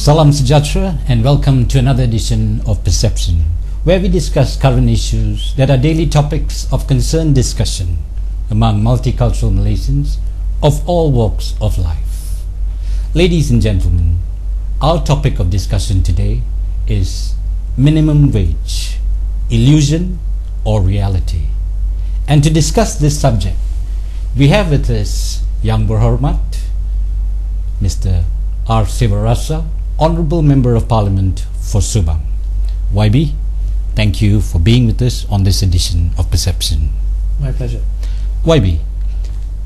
Salam Sejahtera and welcome to another edition of Perception, where we discuss current issues that are daily topics of concerned discussion among multicultural Malaysians of all walks of life. Ladies and gentlemen, our topic of discussion today is minimum wage, illusion or reality. And to discuss this subject, we have with us Yang Berhormat, Mr. R. Sivarasa, Honourable Member of Parliament for Subang. YB, thank you for being with us on this edition of Perception. My pleasure. YB,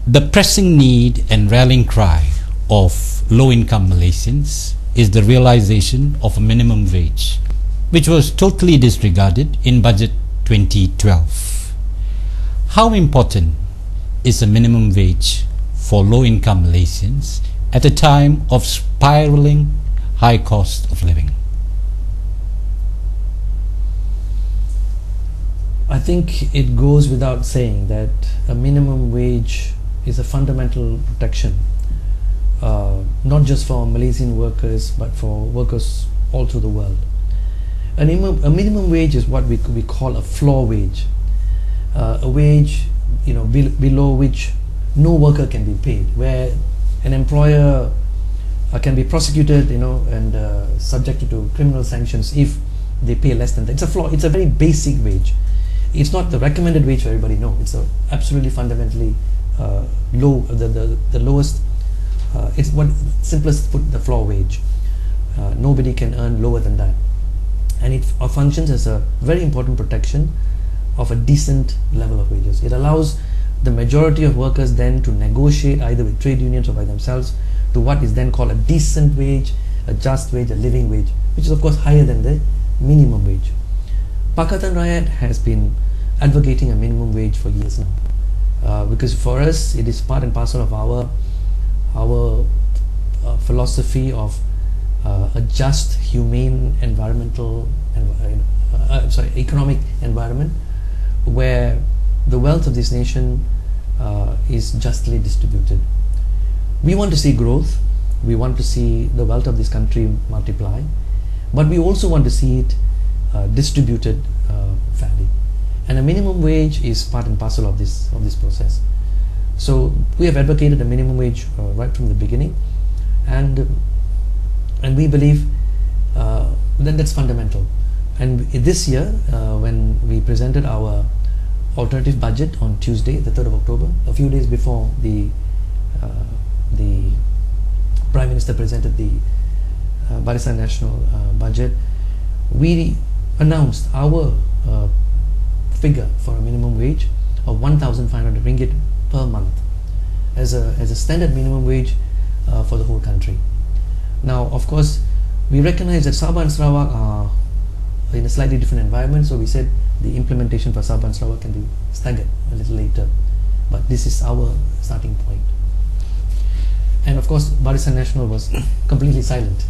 the pressing need and rallying cry of low-income Malaysians is the realisation of a minimum wage, which was totally disregarded in Budget 2012. How important is a minimum wage for low-income Malaysians at a time of spiralling high cost of living? I think it goes without saying that a minimum wage is a fundamental protection, not just for Malaysian workers but for workers all through the world. A minimum wage is what we call a floor wage, a wage below which no worker can be paid, where an employer can be prosecuted, and subjected to criminal sanctions if they pay less than that. It's a floor. It's a very basic wage. It's not the recommended wage for everybody. No, it's a absolutely fundamentally low, the lowest. It's what simplest put, the floor wage. Nobody can earn lower than that, and it functions as a very important protection of a decent level of wages. It allows the majority of workers then to negotiate either with trade unions or by themselves to what is then called a decent wage, a just wage, a living wage, which is of course higher than the minimum wage. Pakatan Rakyat has been advocating a minimum wage for years now, because for us it is part and parcel of our philosophy of a just, humane, economic environment where the wealth of this nation is justly distributed. We want to see growth, we want to see the wealth of this country multiply, but we also want to see it distributed fairly. And a minimum wage is part and parcel of this process. So we have advocated a minimum wage right from the beginning, and we believe that that's fundamental. And this year, when we presented our alternative budget on Tuesday, the 3rd of October, a few days before the Prime Minister presented the Barisan Nasional budget, we announced our figure for a minimum wage of 1,500 ringgit per month as a standard minimum wage for the whole country. Now, of course, we recognize that Sabah and Sarawak are in a slightly different environment, so we said the implementation for Sabah and Sarawak can be staggered a little later, but this is our starting point. And of course, Barisan Nasional was completely silent,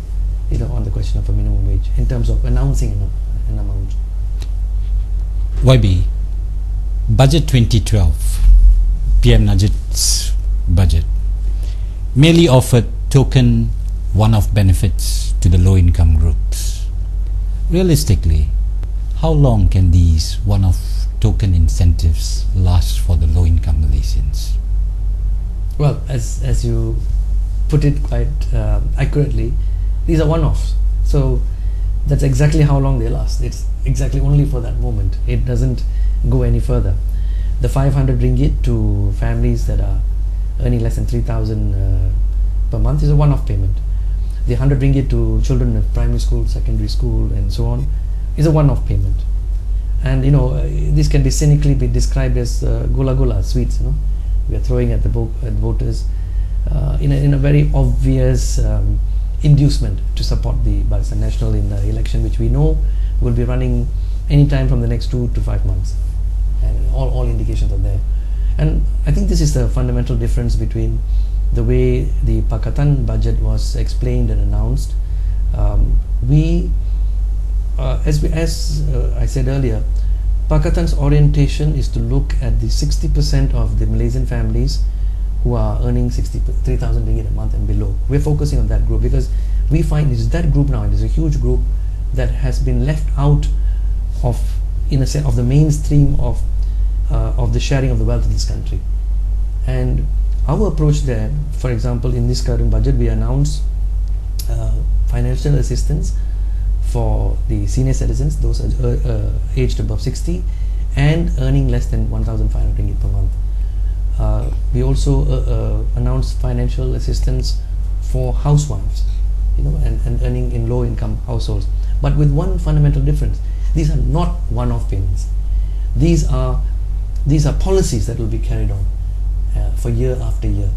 on the question of a minimum wage in terms of announcing an amount. YB, Budget 2012, PM Najib's budget, merely offered token one-off benefits to the low-income groups. Realistically, how long can these one-off token incentives last for the low-income Malaysians? Well, as you put it quite accurately, these are one-offs. So that's exactly how long they last. It's exactly only for that moment. It doesn't go any further. The 500 ringgit to families that are earning less than 3,000 per month is a one-off payment. The 100 ringgit to children in primary school, secondary school, and so on is a one-off payment. And this can be cynically be described as gula-gula, sweets. We are throwing at the voters in a very obvious inducement to support the Barisan Nasional in the election, which we know will be running anytime from the next 2 to 5 months, and all indications are there. And I think this is the fundamental difference between the way the Pakatan budget was explained and announced. As I said earlier, Pakatan's orientation is to look at the 60% of the Malaysian families who are earning 3,000 ringgit a month and below. We're focusing on that group because we find it is that group now, it is a huge group that has been left out of, in a sense, of the mainstream of the sharing of the wealth of this country. And our approach there, for example, in this current budget, we announced financial assistance for the senior citizens, those aged above 60 and earning less than 1,500 ringgit per month. We also announced financial assistance for housewives, and earning in low-income households, but with one fundamental difference: these are not one-off payments. These are policies that will be carried on for year after year.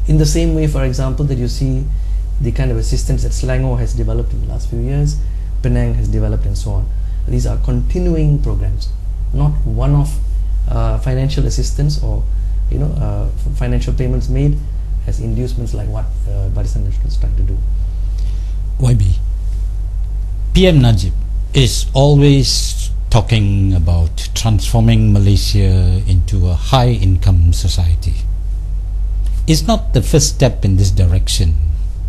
In the same way, for example, that you see the kind of assistance that Selangor has developed in the last few years, Penang has developed, and so on. These are continuing programs, not one-off financial assistance or financial payments made as inducements like what Barisan Nasional is trying to do. YB, PM Najib is always talking about transforming Malaysia into a high-income society. Is not the first step in this direction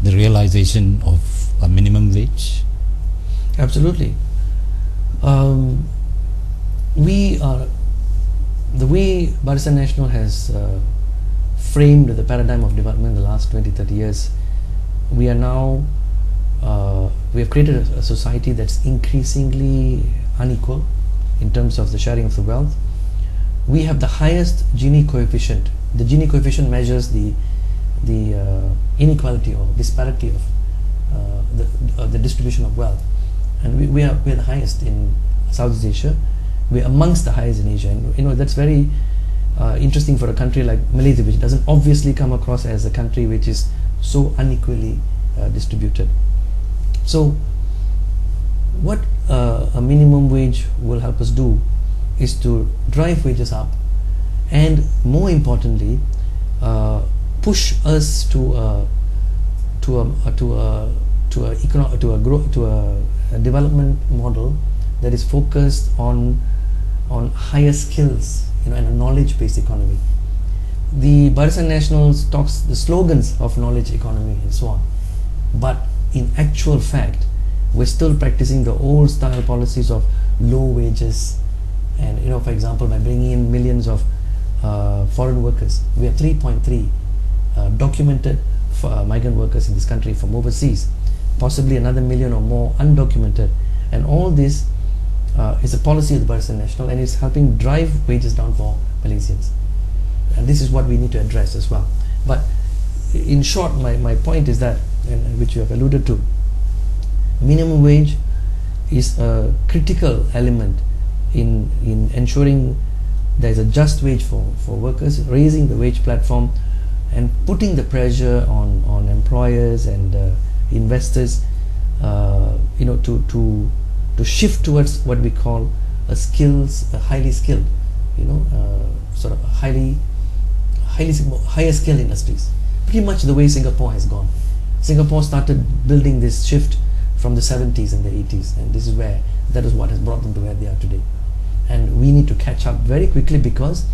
the realization of a minimum wage? Absolutely. The way Barisan Nasional has framed the paradigm of development in the last 20-30 years, we have created a society that's increasingly unequal in terms of the sharing of the wealth. We have the highest Gini coefficient. The Gini coefficient measures the inequality or disparity of the distribution of wealth, and we are the highest in Southeast Asia. We're amongst the highest in Asia, and that's very interesting for a country like Malaysia, which doesn't obviously come across as a country which is so unequally distributed. So what a minimum wage will help us do is to drive wages up, and more importantly, push us to a development model that is focused on higher skills, and a knowledge-based economy. The Barisan Nasional talks the slogans of knowledge economy and so on, but in actual fact, we're still practicing the old style policies of low wages, and for example, by bringing in millions of foreign workers. We have 3.3 documented migrant workers in this country from overseas, possibly another million or more undocumented, and all this is a policy of the Barisan Nasional, and it's helping drive wages down for Malaysians, and this is what we need to address as well. But in short, my point is that, and which you have alluded to, minimum wage is a critical element in ensuring there is a just wage for workers, raising the wage platform and putting the pressure on employers and investors to shift towards what we call a highly skilled, sort of higher skilled industries. Pretty much the way Singapore has gone. Singapore started building this shift from the 70s and the 80s, and that is what has brought them to where they are today. And we need to catch up very quickly, because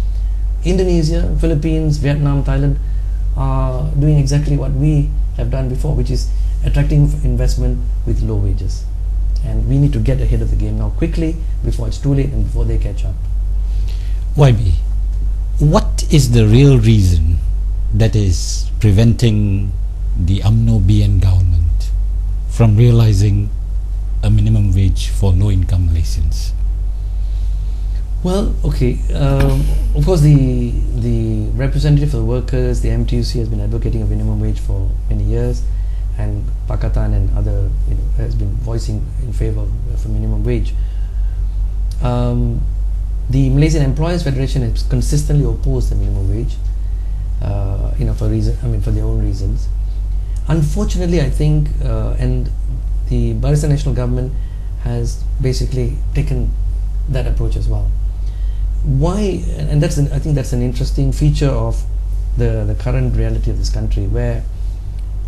Indonesia, Philippines, Vietnam, Thailand are doing exactly what we have done before, which is attracting investment with low wages. And we need to get ahead of the game now quickly, before it's too late and before they catch up. YB, what is the real reason that is preventing the UMNO BN government from realizing a minimum wage for low-income Malaysians? Well, okay, of course the representative of the workers, the MTUC, has been advocating a minimum wage for many years, and Pakatan and other has been voicing in favor of a minimum wage. The Malaysian Employers Federation has consistently opposed the minimum wage, for their own reasons. Unfortunately, I think, and the Barisan Nasional government has basically taken that approach as well. Why? And I think that's an interesting feature of the current reality of this country, where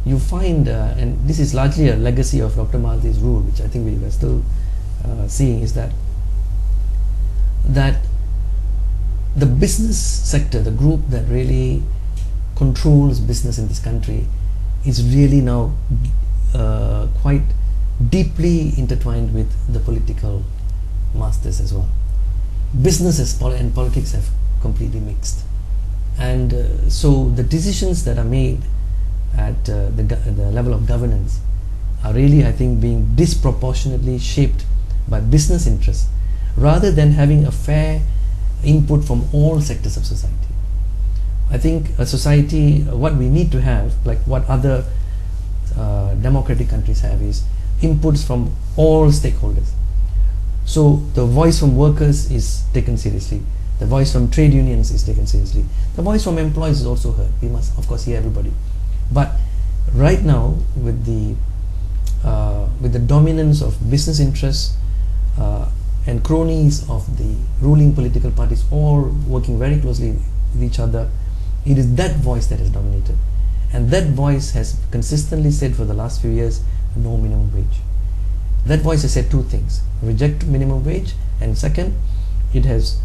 you find, and this is largely a legacy of Dr. Mahathir's rule, which I think we are still seeing, is that the business sector, the group that really controls business in this country, is really now quite deeply intertwined with the political masters as well. Businesses and politics have completely mixed, and so the decisions that are made at the level of governance are really, I think, being disproportionately shaped by business interests rather than having a fair input from all sectors of society. I think a society, what we need to have, like what other democratic countries have, is inputs from all stakeholders. So the voice from workers is taken seriously, the voice from trade unions is taken seriously, the voice from employees is also heard. We must of course hear everybody, but right now with the dominance of business interests and cronies of the ruling political parties all working very closely with each other, it is that voice that has dominated, and that voice has consistently said for the last few years, no minimum wage. That voice has said two things: reject minimum wage, and second, it has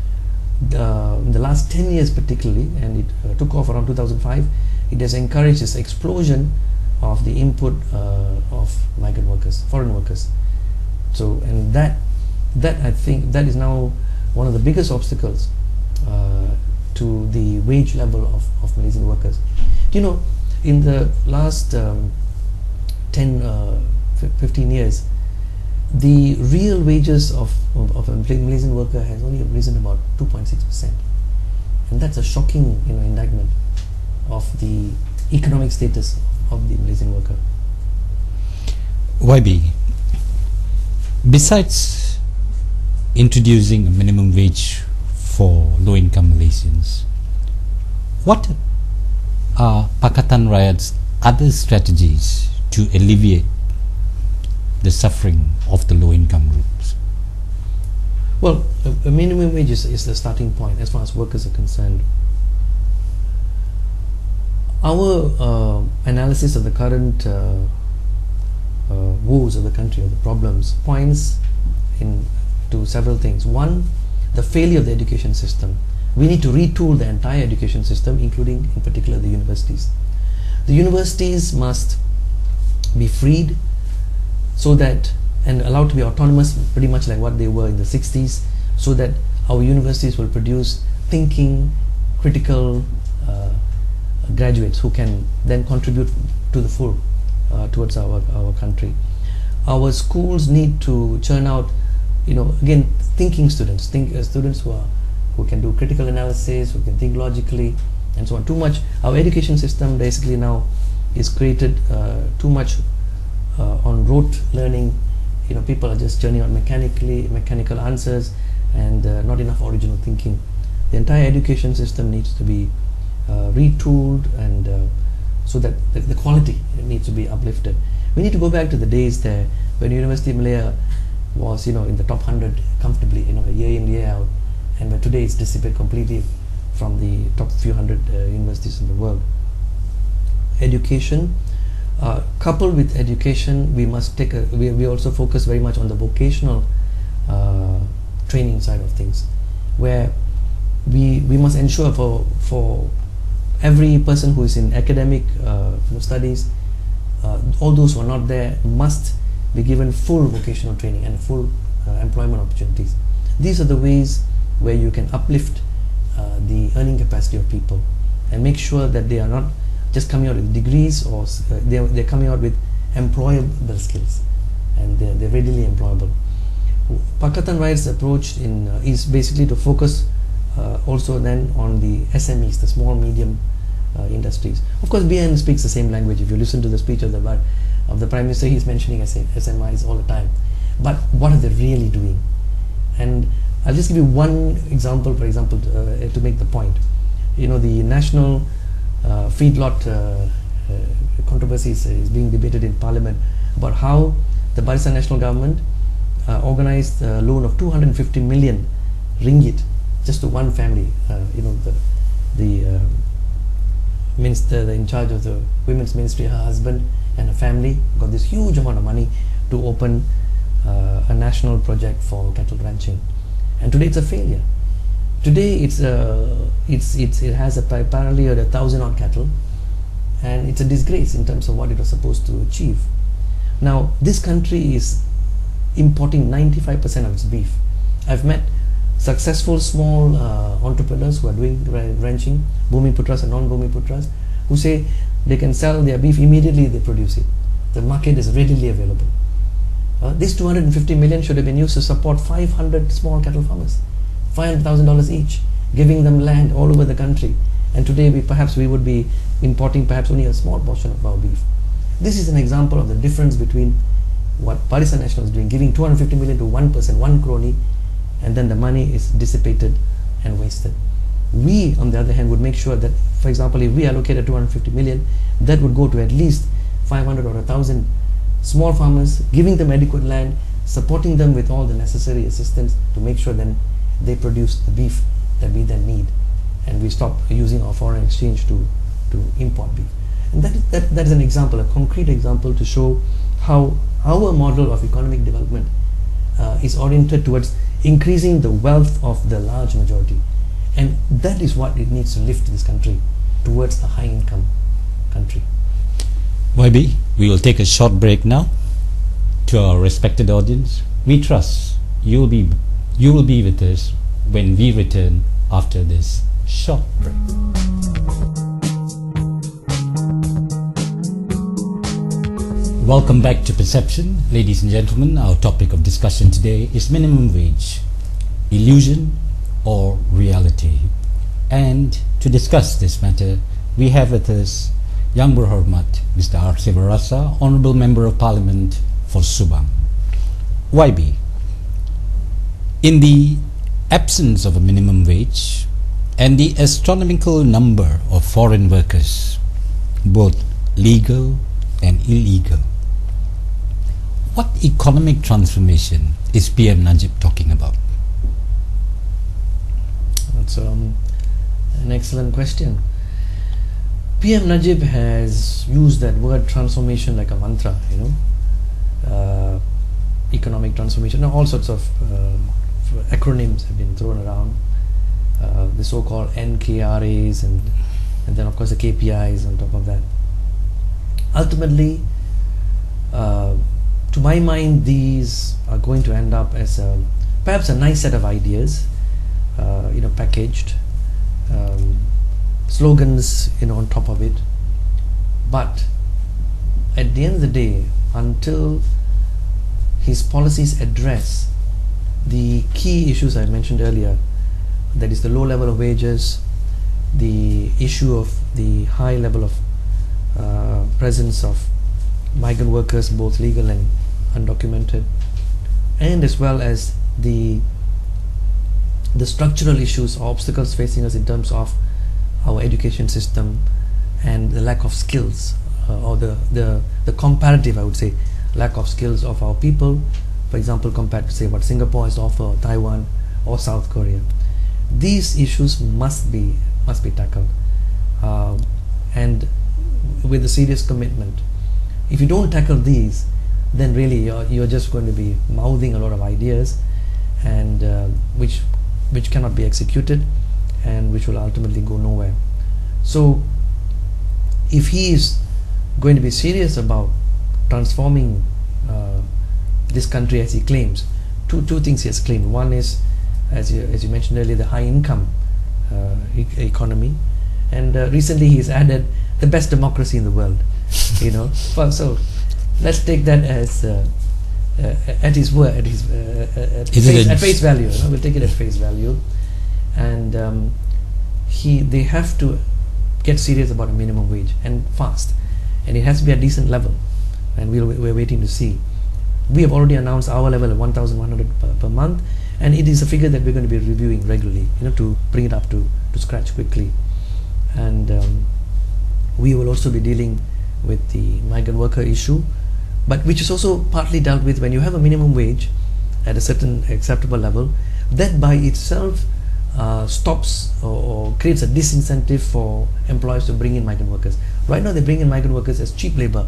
in the last 10 years particularly, and it took off around 2005, it has encouraged this explosion of the input of migrant workers, foreign workers. So, and that I think that is now one of the biggest obstacles to the wage level of Malaysian workers. You know, in the last 15 years, the real wages of a Malaysian worker has only risen about 2.6%, and that's a shocking, indictment of the economic status of the Malaysian worker. YB, besides introducing a minimum wage for low-income Malaysians, what are Pakatan Rakyat's other strategies to alleviate the suffering of the low-income groups? Well, a minimum wage is the starting point as far as workers are concerned. Our analysis of the current woes of the country, or the problems, points to several things. One, the failure of the education system. We need to retool the entire education system, including in particular the universities. The universities must be freed so that, and allowed to be autonomous, pretty much like what they were in the 60s, so that our universities will produce thinking, critical graduates who can then contribute to the full towards our country. Our schools need to churn out, again, thinking students, students who can do critical analysis, who can think logically, and so on. Too much, our education system basically now is created too much on rote learning. People are just churning out mechanical answers, and not enough original thinking. The entire education system needs to be retooled, and so that the quality needs to be uplifted. We need to go back to the days there when University of Malaya was, in the top 100 comfortably, year in, year out, and where today it's dissipated completely from the top few hundred universities in the world. Education, coupled with education, we must take we also focus very much on the vocational training side of things, where we must ensure for every person who is in academic studies, all those who are not there must be given full vocational training and full employment opportunities. These are the ways where you can uplift the earning capacity of people and make sure that they are not just coming out with degrees, or they're coming out with employable skills, and they're readily employable. Pakatan Rakyat's approach is basically to focus also then on the SMEs, the small medium industries. Of course, BN speaks the same language. If you listen to the speech of the Prime Minister, he's mentioning SMEs all the time. But what are they really doing? And I'll just give you one example, for example, to make the point. The national feedlot controversy is being debated in Parliament about how the Barisan National Government organized a loan of 250 million ringgit just to one family. The minister in charge of the women's ministry, her husband and her family got this huge amount of money to open a national project for cattle ranching, and today it's a failure. Today it has apparently 1,000 odd cattle, and it's a disgrace in terms of what it was supposed to achieve. Now, this country is importing 95% of its beef. I've met successful small entrepreneurs who are doing ranching, Bhumiputras and non-Bhumiputras, who say they can sell their beef immediately they produce it. The market is readily available. This 250 million should have been used to support 500 small cattle farmers, $500,000 each, giving them land all over the country. And today we would be importing perhaps only a small portion of our beef. This is an example of the difference between what Barisan National is doing, giving 250 million to one person, one crony, and then the money is dissipated and wasted. We, on the other hand, would make sure that, for example, if we allocated 250 million, that would go to at least 500 or 1,000 small farmers, giving them adequate land, supporting them with all the necessary assistance to make sure then they produce the beef that we then need, and we stop using our foreign exchange to import beef. And that is an example, a concrete example to show how our model of economic development is oriented towards increasing the wealth of the large majority. And that is what it needs to lift this country towards a high income country. YB, we will take a short break now. To our respected audience, we trust you will be with us when we return after this short break. Welcome back to Perception. Ladies and gentlemen, our topic of discussion today is minimum wage, illusion or reality. And to discuss this matter, we have with us Yang Berhormat Mr. R. Sivarasa, Honourable Member of Parliament for Subang. YB, in the absence of a minimum wage and the astronomical number of foreign workers, both legal and illegal, what economic transformation is PM Najib talking about? That's an excellent question. PM Najib has used that word transformation like a mantra, economic transformation. Now, all sorts of acronyms have been thrown around, the so-called NKRAs and then of course the KPIs on top of that. Ultimately, to my mind, these are going to end up as perhaps a nice set of ideas, packaged, slogans, on top of it. But at the end of the day, until his policies address the key issues I mentioned earlier, that is the low level of wages, the issue of the high level of presence of migrant workers, both legal and undocumented, and as well as the structural issues or obstacles facing us in terms of our education system and the lack of skills, or the comparative, I would say, lack of skills of our people, for example, compared to say what Singapore has to offer, or Taiwan or South Korea. These issues must be tackled, and with a serious commitment. If you don't tackle these, then really you're just going to be mouthing a lot of ideas, and which cannot be executed, and which will ultimately go nowhere. So if he is going to be serious about transforming this country as he claims, two things he has claimed. One is, as you mentioned earlier, the high income economy, and recently he has added the best democracy in the world. So let's take that as at his word, at face value. We'll take it at face value, and they have to get serious about a minimum wage, and fast, and it has to be a decent level, and we're waiting to see. We have already announced our level of 1,100 per month, and it is a figure that we're going to be reviewing regularly, to bring it up to scratch quickly. And we will also be dealing with the migrant worker issue, but which is also partly dealt with when you have a minimum wage at a certain acceptable level. That by itself stops or creates a disincentive for employers to bring in migrant workers. Right now they bring in migrant workers as cheap labor,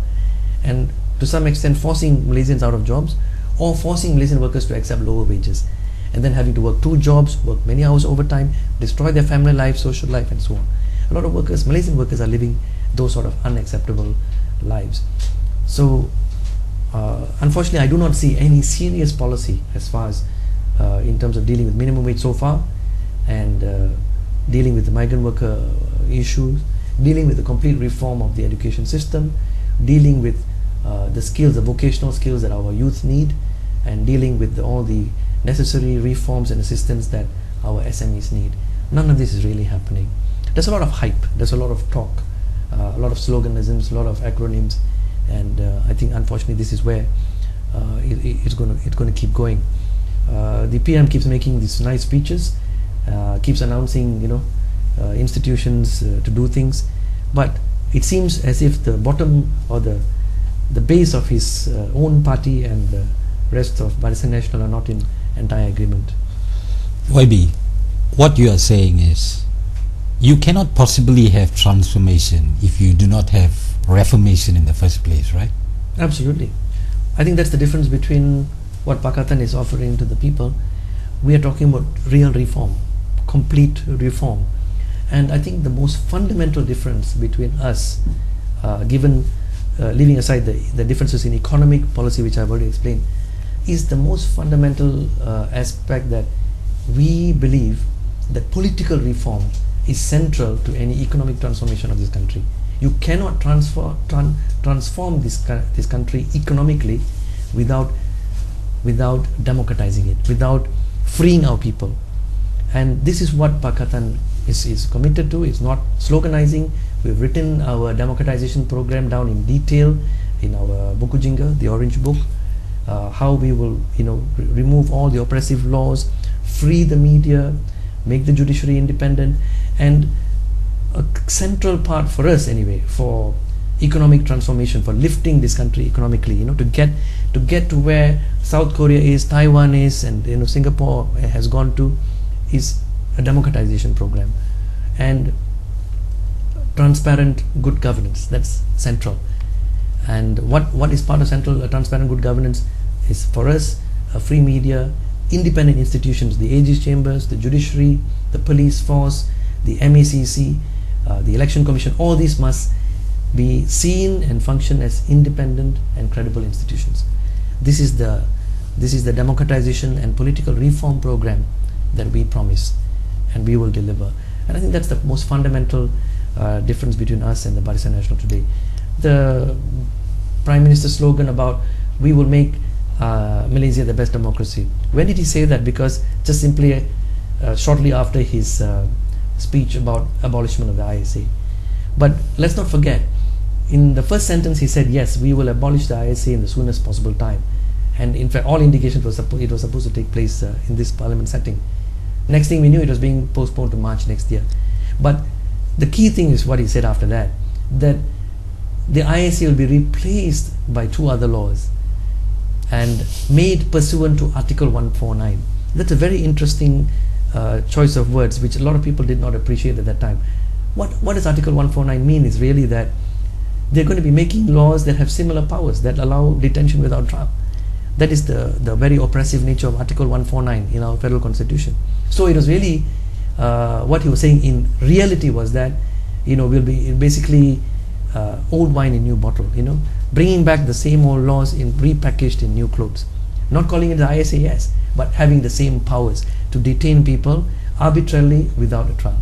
and to some extent forcing Malaysians out of jobs, or forcing Malaysian workers to accept lower wages, and then having to work 2 jobs, work many hours overtime, destroy their family life, social life, and so on. A lot of workers, Malaysian workers, are living those sort of unacceptable lives. So Unfortunately, I do not see any serious policy as far as in terms of dealing with minimum wage so far, and dealing with the migrant worker issues, dealing with the complete reform of the education system, dealing with the skills, the vocational skills that our youth need, and dealing with all the necessary reforms and assistance that our SMEs need. None of this is really happening. There's a lot of hype, there's a lot of talk, a lot of sloganisms, a lot of acronyms, and I think unfortunately this is where it's going to keep going. The PM keeps making these nice speeches, keeps announcing, institutions to do things, but it seems as if the bottom or the base of his own party and the rest of Barisan Nasional are not in entire agreement. YB, what you are saying is you cannot possibly have transformation if you do not have reformation in the first place, right? Absolutely. I think that's the difference between what Pakatan is offering to the people. We are talking about real reform, complete reform. And I think the most fundamental difference between us, leaving aside the differences in economic policy, which I've already explained, is the most fundamental aspect that we believe that political reform is central to any economic transformation of this country. You cannot transform this country economically without democratizing it, without freeing our people. And this is what Pakatan is committed to. It's not sloganizing. We've written our democratization program down in detail in our Buku Jingga, the Orange Book, how we will remove all the oppressive laws, free the media, make the judiciary independent, and a central part for us anyway, for economic transformation, for lifting this country economically, to get to where South Korea is, Taiwan is, and Singapore has gone to, is a democratization program. And transparent good governance, that's central. And what is part of central transparent good governance is, for us, a free media, independent institutions, the Aegis Chambers, the judiciary, the police force, the MACC, the Election Commission. All these must be seen and function as independent and credible institutions. This is the democratization and political reform program that we promise, and we will deliver. And I think that's the most fundamental difference between us and the Barisan Nasional today. The Prime Minister's slogan about we will make Malaysia the best democracy. When did he say that? Because just simply shortly after his speech about abolishment of the ISA. But let's not forget, in the first sentence he said, yes, we will abolish the ISA in the soonest possible time. And in fact, all indications it was supposed to take place in this parliament setting. Next thing we knew, it was being postponed to March next year. But the key thing is what he said after that, that the ISA will be replaced by 2 other laws and made pursuant to Article 149. That's a very interesting choice of words, which a lot of people did not appreciate at that time. What does Article 149 mean? Is really that they're going to be making laws that have similar powers, that allow detention without trial. That is the very oppressive nature of Article 149 in our federal constitution. So it was really what he was saying in reality was that we'll be basically old wine in new bottle, bringing back the same old laws repackaged in new clothes, not calling it the ISA, yes, but having the same powers to detain people arbitrarily without a trial.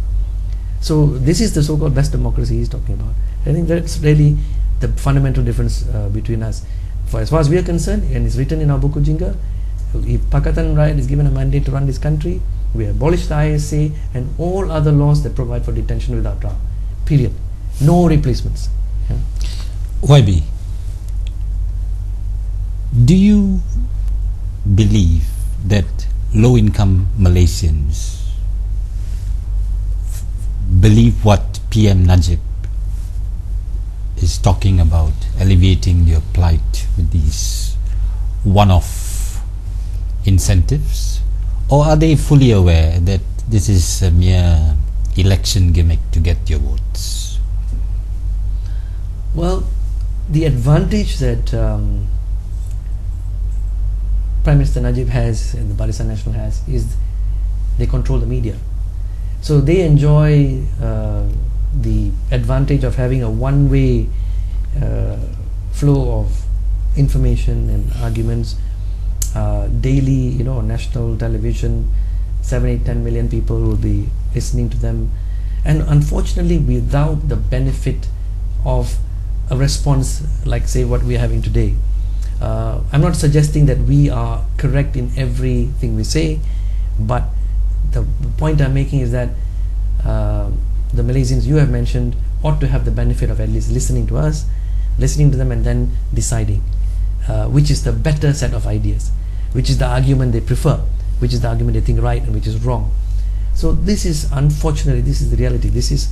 So this is the so-called best democracy he's talking about. I think that's really the fundamental difference between us. For as far as we are concerned, and it's written in our Buku Jingga, if Pakatan Rakyat is given a mandate to run this country, we abolish the ISA and all other laws that provide for detention without trial. Period. No replacements. Yeah. YB, do you believe that low-income Malaysians believe what PM Najib is talking about, alleviating their plight with these one-off incentives? Or are they fully aware that this is a mere election gimmick to get your votes? Well, the advantage that Prime Minister Najib has and the Barisan Nasional has is they control the media. So they enjoy the advantage of having a one-way flow of information and arguments daily, on national television. 7, 8, 10 million people will be listening to them, and unfortunately without the benefit of a response like, say, what we are having today. I'm not suggesting that we are correct in everything we say, but the point I'm making is that the Malaysians you have mentioned ought to have the benefit of at least listening to us, listening to them, and then deciding which is the better set of ideas, which is the argument they prefer, which is the argument they think right and which is wrong. So this is, unfortunately, this is the reality. This is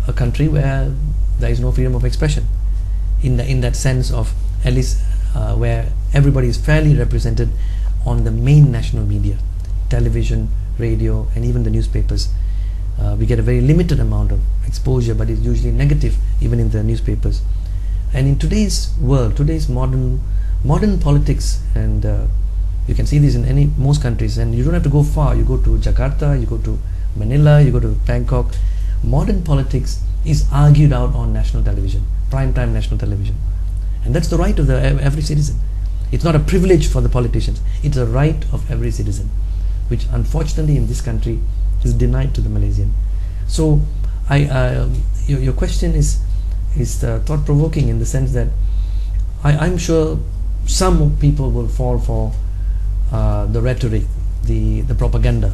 a country where there is no freedom of expression in that sense of, at least where everybody is fairly represented on the main national media, television, radio, and even the newspapers. We get a very limited amount of exposure, but it's usually negative even in the newspapers. And in today's world, today's modern politics, and you can see this in most countries, and you don't have to go far. You go to Jakarta, you go to Manila, you go to Bangkok. Modern politics is argued out on national television, prime-time national television, and that's the right of every citizen. It's not a privilege for the politicians, it's a right of every citizen, which unfortunately in this country is denied to the Malaysian. So your question is thought-provoking in the sense that I'm sure some people will fall for the rhetoric, the propaganda,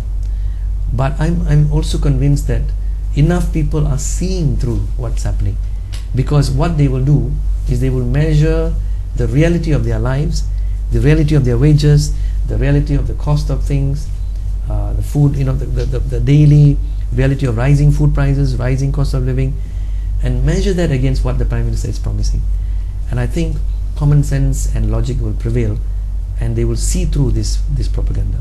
but I'm also convinced that enough people are seeing through what's happening, because what they will do is they will measure the reality of their lives, the reality of their wages, the reality of the cost of things, the food, the daily reality of rising food prices, rising cost of living, and measure that against what the Prime Minister is promising. And I think common sense and logic will prevail, and they will see through this propaganda.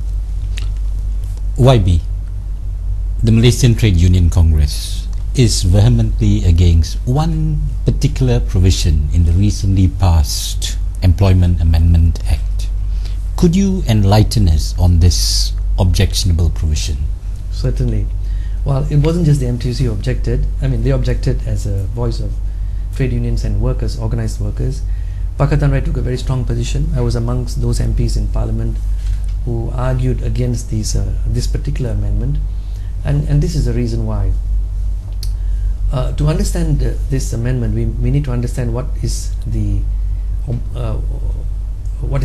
YB, the Malaysian Trade Union Congress is vehemently against one particular provision in the recently passed Employment Amendment Act. Could you enlighten us on this objectionable provision? Certainly. Well, it wasn't just the MTUC who objected. I mean, they objected as a voice of trade unions and workers, organized workers. Pakatan Rai took a very strong position. I was amongst those MPs in Parliament who argued against this particular amendment, and this is the reason why. To understand this amendment, we need to understand what is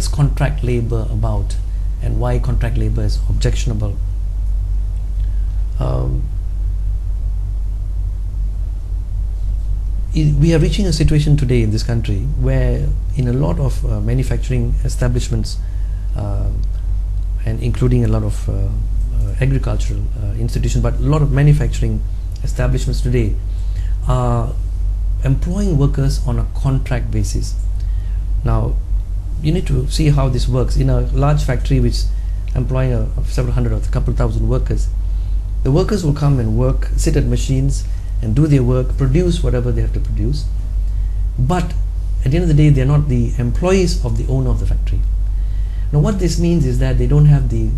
contract labor about, and why contract labor is objectionable. We are reaching a situation today in this country where in a lot of manufacturing establishments, and including a lot of agricultural institutions, but a lot of manufacturing establishments today are employing workers on a contract basis. Now, you need to see how this works. In a large factory which employing several hundred or a couple thousand workers, the workers will come and work, sit at machines and do their work, produce whatever they have to produce, but at the end of the day they are not the employees of the owner of the factory. Now what this means is that they don't have the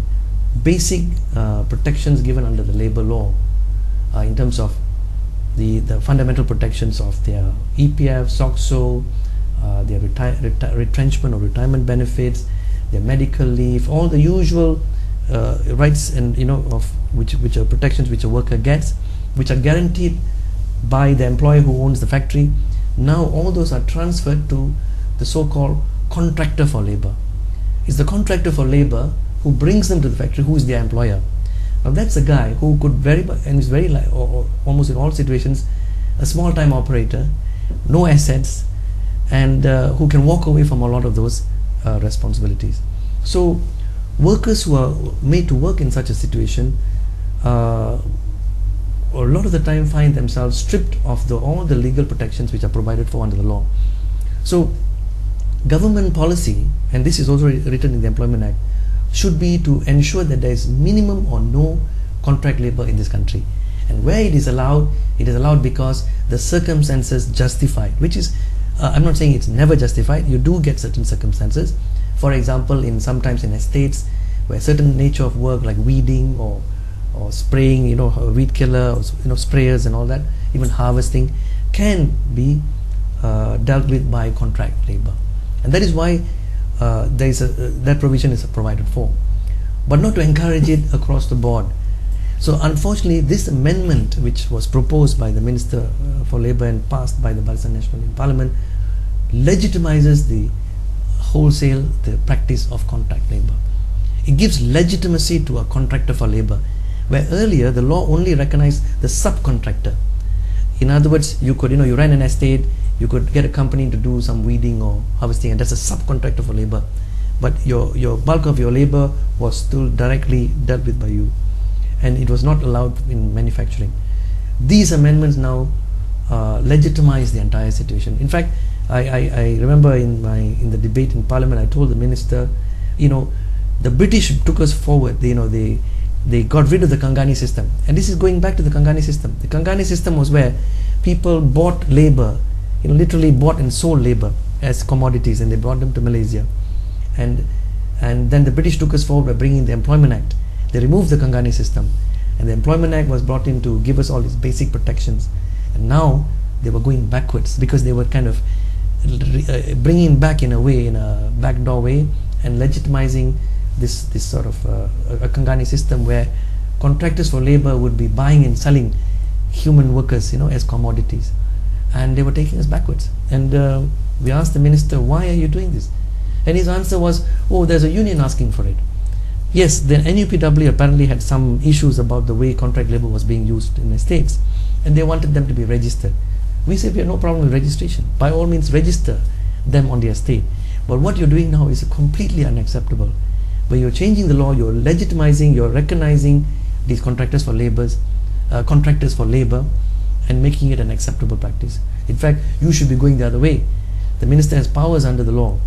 basic protections given under the labor law in terms of the fundamental protections of their EPF, SOCSO, their retrenchment or retirement benefits, their medical leave, all the usual rights and of which are protections which a worker gets, which are guaranteed by the employer who owns the factory. Now all those are transferred to the so-called contractor for labor. It's the contractor for labor who brings them to the factory, who is their employer. Now that's a guy who could is very or almost in all situations a small-time operator, no assets, and who can walk away from a lot of those responsibilities. So workers who are made to work in such a situation a lot of the time find themselves stripped of all the legal protections which are provided for under the law. So government policy, and this is also written in the Employment Act, should be to ensure that there is minimum or no contract labor in this country. And where it is allowed because the circumstances justify, which is, I'm not saying it's never justified, you do get certain circumstances. For example, sometimes in estates where certain nature of work like weeding or spraying, weed killer, or sprayers and all that, even harvesting can be dealt with by contract labor, and that is why that provision is provided for, but not to encourage it across the board. So unfortunately, this amendment, which was proposed by the Minister for Labour and passed by the Barisan Nasional in Parliament, legitimizes the practice of contract labor. It gives legitimacy to a contractor for labor, where earlier the law only recognized the subcontractor. In other words, you could, you ran an estate, you could get a company to do some weeding or harvesting, and that's a subcontractor for labor. But your bulk of your labor was still directly dealt with by you, and it was not allowed in manufacturing. These amendments now legitimize the entire situation. In fact, I remember in the debate in Parliament, I told the Minister, the British took us forward. They got rid of the Kangani system, and this is going back to the Kangani system. The Kangani system was where people bought labor, literally bought and sold labor as commodities, and they brought them to Malaysia. And then the British took us forward by bringing the Employment Act. They removed the Kangani system, and the Employment Act was brought in to give us all these basic protections. And now they were going backwards, because they were kind of bringing back in a backdoor way, and legitimizing this sort of a Kangani system where contractors for labor would be buying and selling human workers, as commodities, and they were taking us backwards. And we asked the Minister, why are you doing this? And his answer was, oh, there's a union asking for it. Yes, the NUPW apparently had some issues about the way contract labor was being used in the States, and they wanted them to be registered. We said we have no problem with registration. By all means, register them on the estate. But what you're doing now is completely unacceptable. Where you're changing the law, you're legitimizing, you're recognizing these contractors for labor, and making it an acceptable practice. In fact, you should be going the other way. The Minister has powers under the law,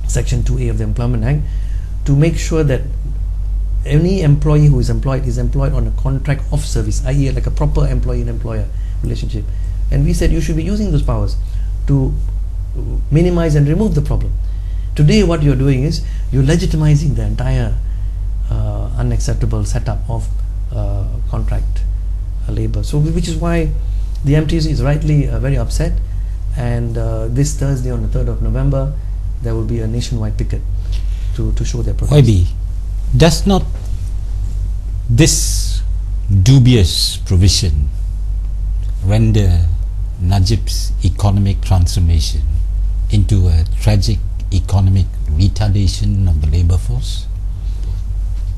Section 2A of the Employment Act, to make sure that any employee who is employed on a contract of service, i.e. like a proper employee and employer relationship. And we said you should be using those powers to minimize and remove the problem. Today what you're doing is you're legitimizing the entire unacceptable setup of contract labor. So which is why the MTC is rightly very upset, and this Thursday on the 3rd of November there will be a nationwide picket to show their protest. YB, does not this dubious provision render Najib's economic transformation into a tragic economic retardation of the labor force?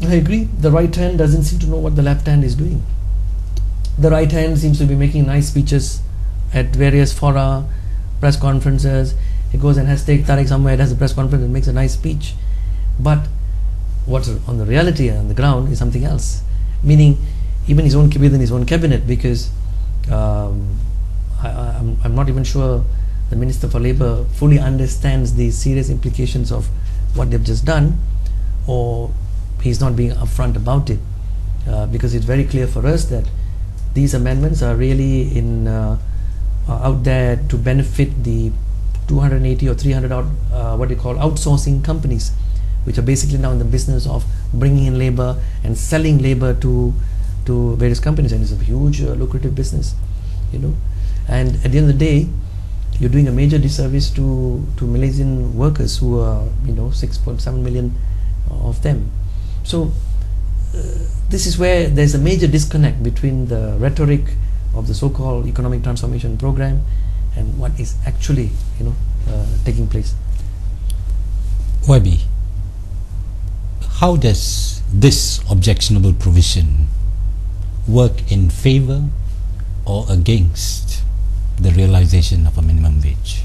I agree. The right hand doesn't seem to know what the left hand is doing. The right hand seems to be making nice speeches at various fora, press conferences. He goes and has Tariq somewhere, has a press conference and makes a nice speech. But what's on the reality on the ground is something else. Meaning, even within his own cabinet, because I'm not even sure the Minister for Labour fully understands the serious implications of what they've just done, or he's not being upfront about it, because it's very clear for us that these amendments are really out there to benefit the 280 or 300 what they call outsourcing companies, which are basically now in the business of bringing in labor and selling labor to various companies, and it's a huge lucrative business, and at the end of the day you're doing a major disservice to Malaysian workers, who are 6.7 million of them. So this is where there's a major disconnect between the rhetoric of the so-called economic transformation program and what is actually taking place. YB, how does this objectionable provision work in favor or against the realization of a minimum wage?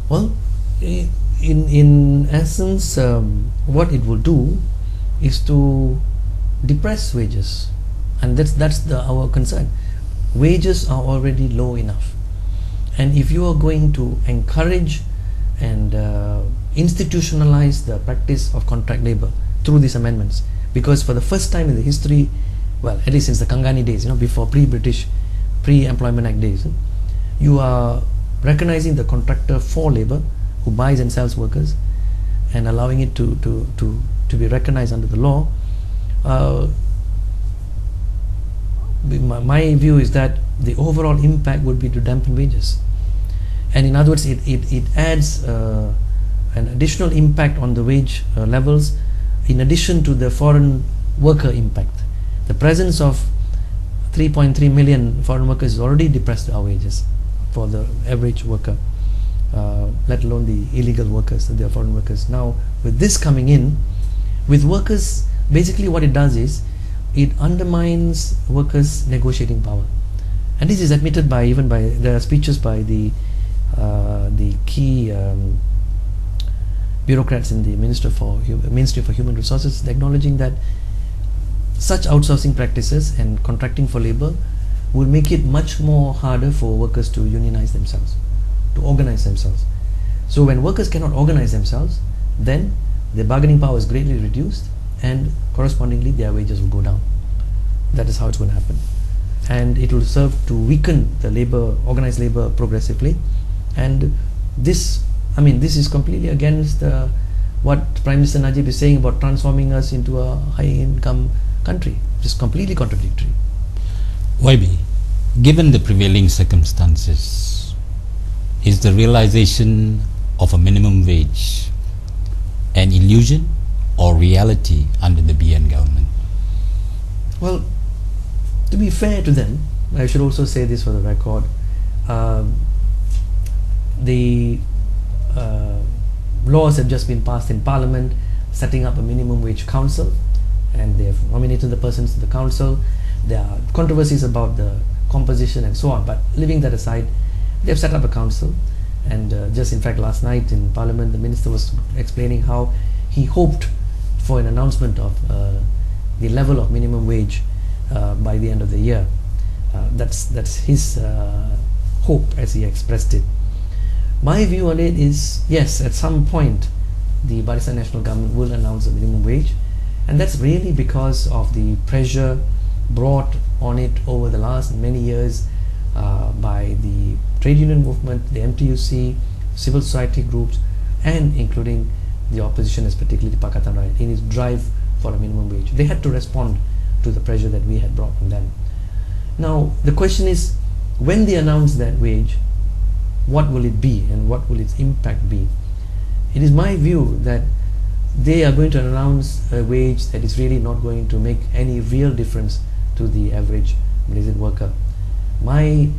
Well, in essence, what it will do is to depress wages, and that's our concern. Wages are already low enough, and if you are going to encourage and institutionalize the practice of contract labor through these amendments, because for the first time in the history, well, at least since the Kangani days, before pre-British, pre-Employment Act days, you are recognizing the contractor for labor who buys and sells workers, and allowing it to be recognized under the law. My view is that the overall impact would be to dampen wages. And in other words, it adds an additional impact on the wage levels in addition to the foreign worker impact. The presence of 3.3 million foreign workers has already depressed our wages for the average worker, let alone the illegal workers, the foreign workers. Now, with this coming in, with workers, basically what it does is it undermines workers' negotiating power, and this is admitted by even by the speeches by the key bureaucrats in the Ministry for Human Resources, acknowledging that such outsourcing practices and contracting for labor will make it much more harder for workers to unionize themselves, to organize themselves. So when workers cannot organize themselves, then their bargaining power is greatly reduced, and correspondingly their wages will go down. That is how it's going to happen, and it will serve to weaken the organized labor progressively. And this, I mean, this is completely against what Prime Minister Najib is saying about transforming us into a high-income country. It is completely contradictory. YB, given the prevailing circumstances, is the realization of a minimum wage an illusion or reality under the BN government? Well, to be fair to them, I should also say this for the record, the laws have just been passed in Parliament setting up a minimum wage council, and they have nominated the persons to the council. There are controversies about the composition and so on, but leaving that aside, they have set up a council. And just in fact last night in Parliament, the Minister was explaining how he hoped for an announcement of the level of minimum wage by the end of the year. That's his hope as he expressed it. My view on it is, yes, at some point the Barisan Nasional Government will announce a minimum wage, and that's really because of the pressure brought on it over the last many years by the trade union movement, the MTUC, civil society groups, and including the opposition, as particularly Pakatan Rakyat, in its drive for a minimum wage. They had to respond to the pressure that we had brought on them. Now, the question is, when they announce that wage, what will it be and what will its impact be? It is my view that they are going to announce a wage that is really not going to make any real difference to the average Malaysian worker. My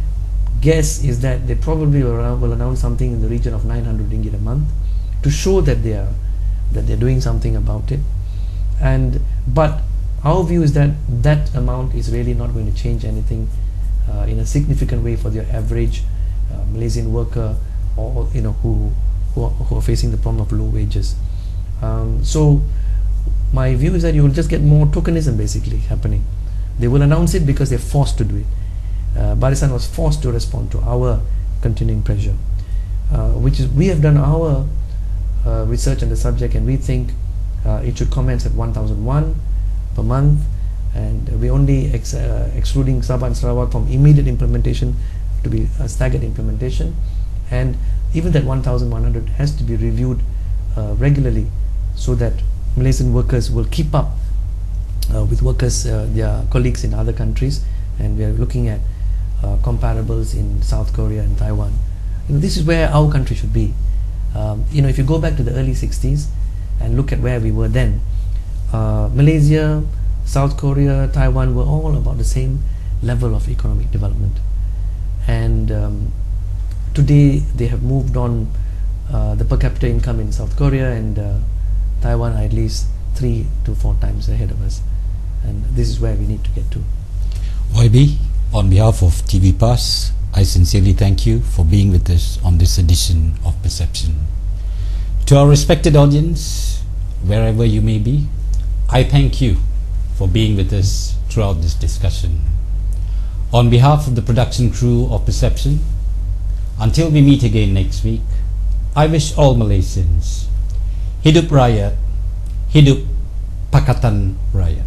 guess is that they probably will announce something in the region of 900 ringgit a month to show that they're doing something about it. But our view is that that amount is really not going to change anything in a significant way for the average Malaysian worker, or who are facing the problem of low wages. So my view is that you will just get more tokenism basically happening. They will announce it because they're forced to do it. Barisan was forced to respond to our continuing pressure, we have done our research on the subject, and we think it should commence at 1,001 per month, and we only excluding Sabah and Sarawak from immediate implementation to be a staggered implementation, and even that 1,100 has to be reviewed regularly so that Malaysian workers will keep up with workers, their colleagues in other countries, and we are looking at comparables in South Korea and Taiwan. This is where our country should be. If you go back to the early 60s and look at where we were then, Malaysia, South Korea, Taiwan were all about the same level of economic development, and today they have moved on. The per capita income in South Korea and Taiwan are at least 3 to 4 times ahead of us, and this is where we need to get to. YB, on behalf of TV Pass, I sincerely thank you for being with us on this edition of Perception. To our respected audience, wherever you may be, I thank you for being with us throughout this discussion. On behalf of the production crew of Perception, until we meet again next week, I wish all Malaysians, Hidup Rakyat, Hidup Pakatan Rakyat.